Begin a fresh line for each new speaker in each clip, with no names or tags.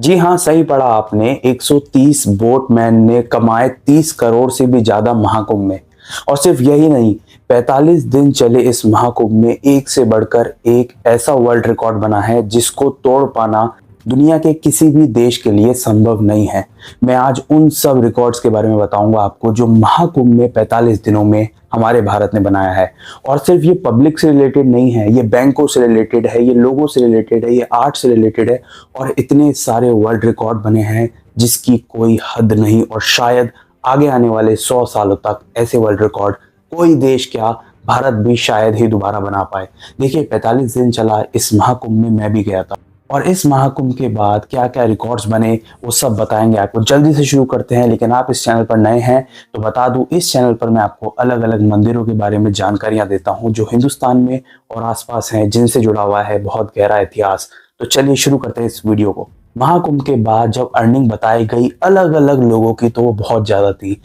जी हाँ, सही पढ़ा आपने। 130 बोटमैन ने कमाए 30 करोड़ से भी ज्यादा महाकुंभ में। और सिर्फ यही नहीं, 45 दिन चले इस महाकुंभ में एक से बढ़कर एक ऐसा वर्ल्ड रिकॉर्ड बना है जिसको तोड़ पाना दुनिया के किसी भी देश के लिए संभव नहीं है। मैं आज उन सब रिकॉर्ड्स के बारे में बताऊंगा आपको जो महाकुंभ में 45 दिनों में हमारे भारत ने बनाया है। और सिर्फ ये पब्लिक से रिलेटेड नहीं है, ये बैंकों से रिलेटेड है, ये लोगों से रिलेटेड है, ये आर्ट से रिलेटेड है। और इतने सारे वर्ल्ड रिकॉर्ड बने हैं जिसकी कोई हद नहीं। और शायद आगे आने वाले 100 सालों तक ऐसे वर्ल्ड रिकॉर्ड कोई देश क्या, भारत भी शायद ही दोबारा बना पाए। देखिए, 45 दिन चला इस महाकुंभ में, मैं भी गया था। और इस महाकुंभ के बाद क्या क्या रिकॉर्ड्स बने वो सब बताएंगे आपको। जल्दी से शुरू करते हैं। लेकिन आप इस चैनल पर नए हैं तो बता दूं, इस चैनल पर मैं आपको अलग अलग मंदिरों के बारे में जानकारियां देता हूं जो हिंदुस्तान में और आसपास हैं, जिनसे जुड़ा हुआ है बहुत गहरा इतिहास। तो चलिए शुरू करते हैं इस वीडियो को। महाकुंभ के बाद जब अर्निंग बताई गई अलग अलग लोगों की, तो वो बहुत ज्यादा थी।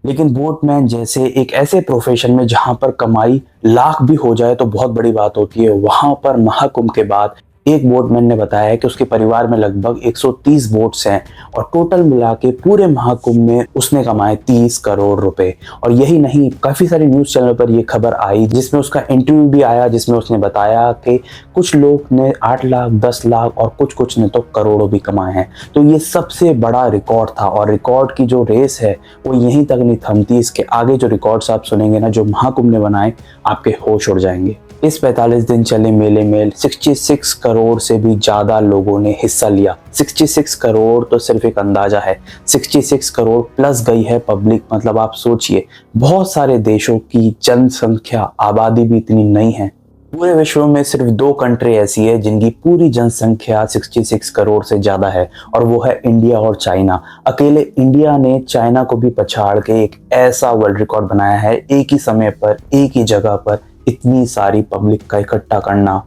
लेकिन बोटमैन जैसे एक ऐसे प्रोफेशन में जहां पर कमाई लाख भी हो जाए तो बहुत बड़ी बात होती है, वहां पर महाकुंभ के बाद एक बोटमैन ने बताया कि उसके परिवार में लगभग 130 बोट्स हैं और टोटल मिला के पूरे महाकुंभ में उसने कमाए 30 करोड़ रुपए। और यही नहीं, काफी सारे न्यूज चैनल पर यह खबर आई जिसमें उसका इंटरव्यू भी आया, जिसमें उसने बताया कि कुछ लोग ने 8 लाख, 10 लाख और कुछ ने तो करोड़ों भी कमाए हैं। तो ये सबसे बड़ा रिकॉर्ड था। और रिकॉर्ड की जो रेस है वो यहीं तक नहीं थमती। इसके आगे जो रिकॉर्ड्स आप सुनेंगे ना, जो महाकुंभ ने बनाए, आपके होश उड़ जाएंगे। इस 45 दिन चले मेले में 66 करोड़ से भी ज्यादा लोगों ने हिस्सा लिया। 66 करोड़ तो सिर्फ एक अंदाजा है, 66 करोड़ प्लस गई है पब्लिक। मतलब आप सोचिए, बहुत सारे देशों की जनसंख्या, आबादी भी इतनी नहीं है। पूरे विश्व में सिर्फ 2 कंट्री ऐसी है जिनकी पूरी जनसंख्या 66 करोड़ से ज्यादा है, और वो है इंडिया और चाइना। अकेले इंडिया ने चाइना को भी पछाड़ के एक ऐसा वर्ल्ड रिकॉर्ड बनाया है, एक ही समय पर एक ही जगह पर इतनी सारी पब्लिक का इकट्ठा करना।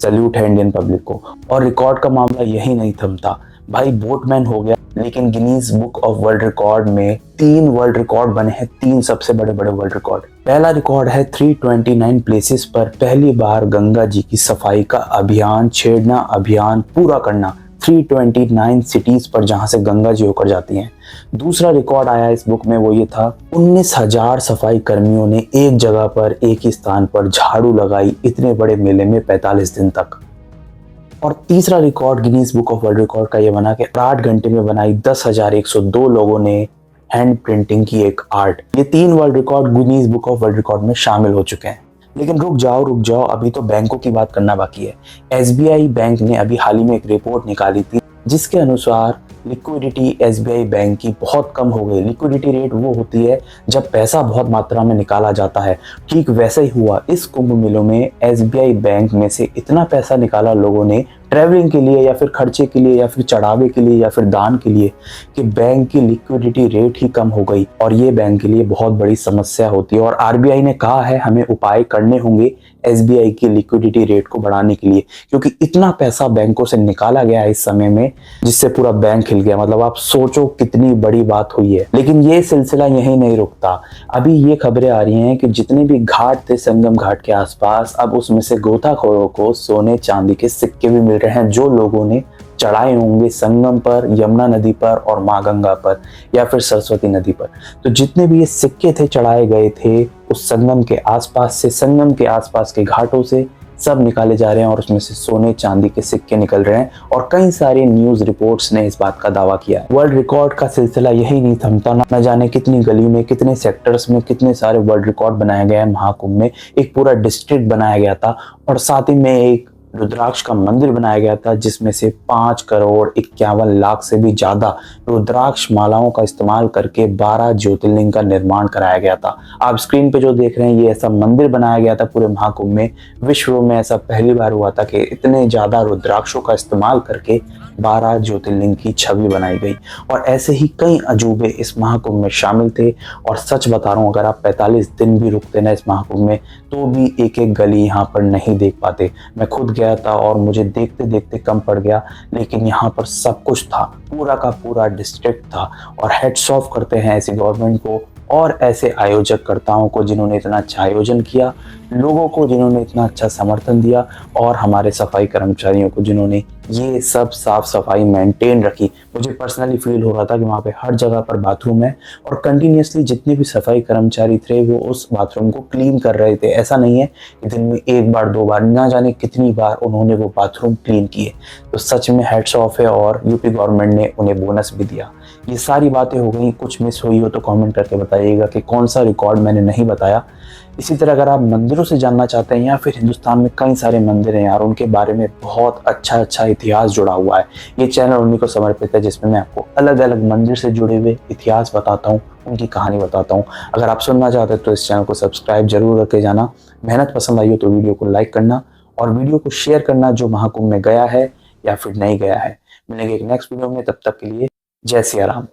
सैल्यूट है इंडियन पब्लिक को। और रिकॉर्ड का मामला यही नहीं थमता भाई। बोटमैन हो गया, लेकिन Guinness book of world record में 3 वर्ल्ड रिकॉर्ड बने हैं, 3 सबसे बड़े बड़े वर्ल्ड रिकॉर्ड। पहला रिकॉर्ड है 329 प्लेसेस पर पहली बार गंगा जी की सफाई का अभियान छेड़ना, अभियान पूरा करना। 329 सिटीज पर जहां से गंगा जी होकर जाती हैं। दूसरा रिकॉर्ड आया इस बुक में, वो ये था 19,000 सफाई कर्मियों ने एक जगह पर, एक ही स्थान पर झाड़ू लगाई इतने बड़े मेले में 45 दिन तक। और तीसरा record Guinness book of world record का ये बना कि 8 घंटे में बनाई 10,102 लोगों ने हैंड प्रिंटिंग की एक आर्ट। ये 3 world record Guinness book of world record में शामिल हो चुके हैं। लेकिन रुक जाओ, अभी तो बैंकों की बात करना बाकी है। एसबीआई बैंक ने अभी हाल ही में एक रिपोर्ट निकाली थी जिसके अनुसार लिक्विडिटी एसबीआई बैंक की बहुत कम हो गई। लिक्विडिटी रेट वो होती है जब पैसा बहुत मात्रा में निकाला जाता है। ठीक वैसा ही हुआ इस कुंभ मेलों में। एसबीआई बैंक में से इतना पैसा निकाला लोगों ने ट्रैवलिंग के लिए, या फिर खर्चे के लिए, या फिर चढ़ावे के लिए, या फिर दान के लिए, कि बैंक की लिक्विडिटी रेट ही कम हो गई। और ये बैंक के लिए बहुत बड़ी समस्या होती है। और आरबीआई ने कहा है हमें उपाय करने होंगे एसबीआई की लिक्विडिटी रेट को बढ़ाने के लिए, क्योंकि इतना पैसा बैंकों से निकाला गया है इस समय में जिससे पूरा बैंक हिल गया। मतलब आप सोचो कितनी बड़ी बात हुई है। लेकिन ये सिलसिला यहीं नहीं रुकता। अभी ये खबरें आ रही हैं कि जितने भी घाट थे संगम घाट के आसपास, अब उसमें से गोताखोरों को सोने चांदी के सिक्के भी मिल रहे हैं जो लोगों ने चढ़ाए होंगे संगम पर, यमुना नदी पर और माँ गंगा पर, या फिर सरस्वती नदी पर। तो जितने भी ये सिक्के थे चढ़ाए गए थे उस संगम के आसपास से, संगम के आसपास के घाटों से सब निकाले जा रहे हैं, और उसमें से सोने चांदी के सिक्के निकल रहे हैं। और कई सारी न्यूज रिपोर्ट्स ने इस बात का दावा किया है। वर्ल्ड रिकॉर्ड का सिलसिला यही नहीं थमता। न जाने कितनी गली में, कितने सेक्टर्स में कितने सारे वर्ल्ड रिकॉर्ड बनाए गए हैं। महाकुंभ में एक पूरा डिस्ट्रिक्ट बनाया गया था, और साथ ही में एक रुद्राक्ष का मंदिर बनाया गया था जिसमें से 5 करोड़ 51 लाख से भी ज्यादा रुद्राक्ष मालाओं का इस्तेमाल करके 12 ज्योतिर्लिंग का निर्माण कराया गया था। आप स्क्रीन पे जो देख रहे हैं, ये ऐसा मंदिर बनाया गया था पूरे महाकुंभ में। विश्व में ऐसा पहली बार हुआ था कि इतने ज्यादा रुद्राक्षों का इस्तेमाल करके 12 ज्योतिर्लिंग की छवि बनाई गई। और ऐसे ही कई अजूबे इस महाकुंभ में शामिल थे। और सच बता रहा हूँ, अगर आप 45 दिन भी रुकते ना इस महाकुंभ में, तो भी एक एक गली यहाँ पर नहीं देख पाते। मैं खुद गया था और मुझे देखते देखते कम पड़ गया, लेकिन यहाँ पर सब कुछ था, पूरा का पूरा डिस्ट्रिक्ट था। और हेड्स ऑफ करते हैं ऐसी गवर्नमेंट को और ऐसे आयोजककर्ताओं को जिन्होंने इतना अच्छा आयोजन किया, लोगों को जिन्होंने इतना अच्छा समर्थन दिया और हमारे सफाई कर्मचारियों को जिन्होंने ये सब साफ सफाई मेंटेन रखी। मुझे पर्सनली फील हो रहा था कि वहाँ पे हर जगह पर बाथरूम है और कंटिन्यूसली जितने भी सफाई कर्मचारी थे वो उस बाथरूम को क्लीन कर रहे थे। ऐसा नहीं है कि दिन में एक बार दो बार, ना जाने कितनी बार उन्होंने वो बाथरूम क्लीन किए। तो सच में हेड्स ऑफ है और यूपी गवर्नमेंट ने उन्हें बोनस भी दिया। ये सारी बातें हो गई, कुछ मिस हुई हो तो कमेंट करके बताइएगा कि कौन सा रिकॉर्ड मैंने नहीं बताया। इसी तरह अगर आप मंदिरों से जानना चाहते हैं या फिर हिंदुस्तान में कई सारे मंदिर हैं यार, उनके बारे में बहुत अच्छा इतिहास जुड़ा हुआ है। ये चैनल उन्हीं को समर्पित है जिसमें मैं आपको अलग अलग मंदिर से जुड़े हुए इतिहास बताता हूँ, उनकी कहानी बताता हूँ। अगर आप सुनना चाहते हैं तो इस चैनल को सब्सक्राइब जरूर करके जाना। मेहनत पसंद आई हो तो वीडियो को लाइक करना और वीडियो को शेयर करना जो महाकुंभ में गया है या फिर नहीं गया है। मिलेंगे एक नेक्स्ट वीडियो में, तब तक के लिए जय सिया राम।